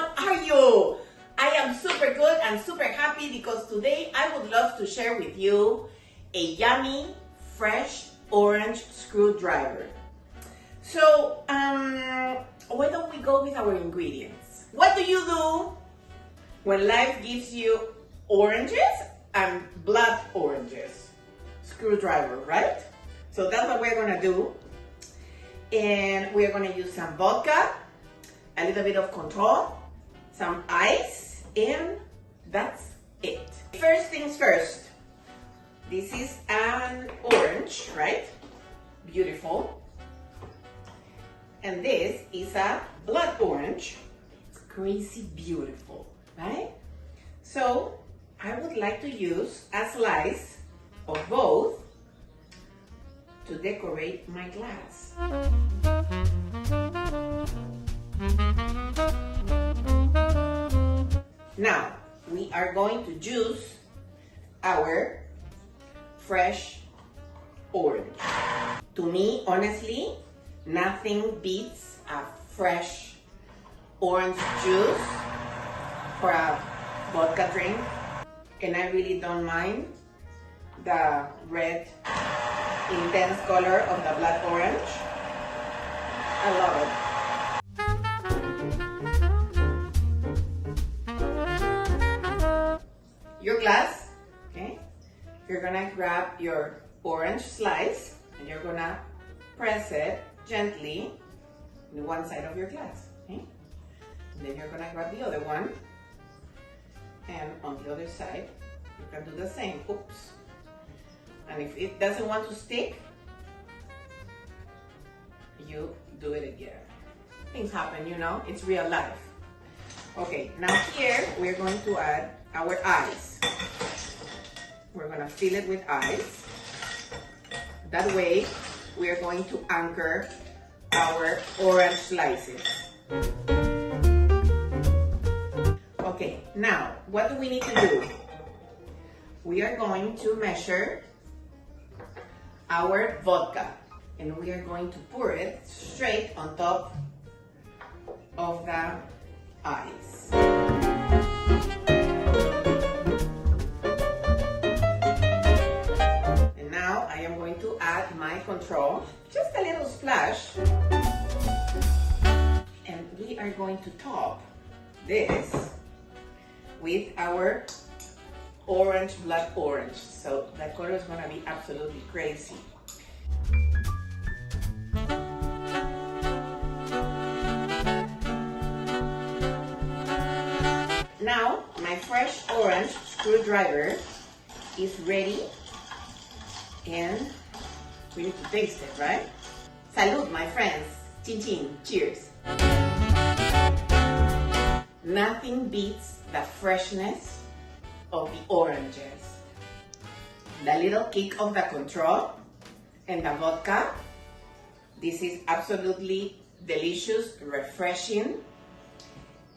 how are you? I am super good and super happy because today I would love to share with you a yummy, fresh orange screwdriver. So, why don't we go with our ingredients? What do you do when life gives you oranges and blood oranges? Screwdriver, right? So that's what we're gonna do. And we're gonna use some vodka, a little bit of control, some ice, and that's it. First things first, this is an orange, right? Beautiful. And this is a blood orange. It's crazy beautiful, right? So I would like to use a slice of both to decorate my glass. Now, we are going to juice our fresh orange. To me, honestly, nothing beats a fresh orange juice for a vodka drink. And I really don't mind the red intense color of the blood orange. I love it. Your glass, okay? You're gonna grab your orange slice and you're gonna press it gently on one side of your glass, okay? And then you're gonna grab the other one, and on the other side, you can do the same. Oops. And if it doesn't want to stick, you do it again. Things happen, you know, it's real life. Okay, now here we're going to add our ice. We're gonna fill it with ice. That way, we're going to anchor our orange slices. Okay, now, what do we need to do? We are going to measure our vodka, and we are going to pour it straight on top of the ice. And now I am going to add my control, just a little splash, and we are going to top this with our orange, blood orange. So the color is gonna be absolutely crazy. Now, my fresh orange screwdriver is ready, and we need to taste it, right? Salud, my friends. Chin chin, cheers. Nothing beats the freshness of the oranges. The little kick of the control and the vodka. This is absolutely delicious, refreshing.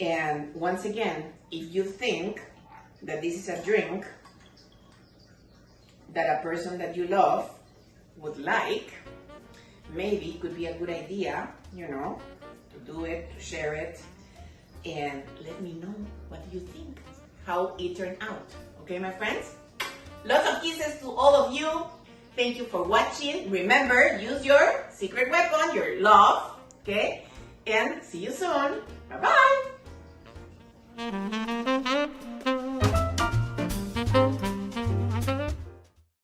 And once again, if you think that this is a drink that a person that you love would like, maybe it could be a good idea, you know, to do it, to share it, and let me know what you think, how it turned out. Okay, my friends? Lots of kisses to all of you. Thank you for watching. Remember, use your secret weapon, your love, okay? And see you soon. Bye-bye.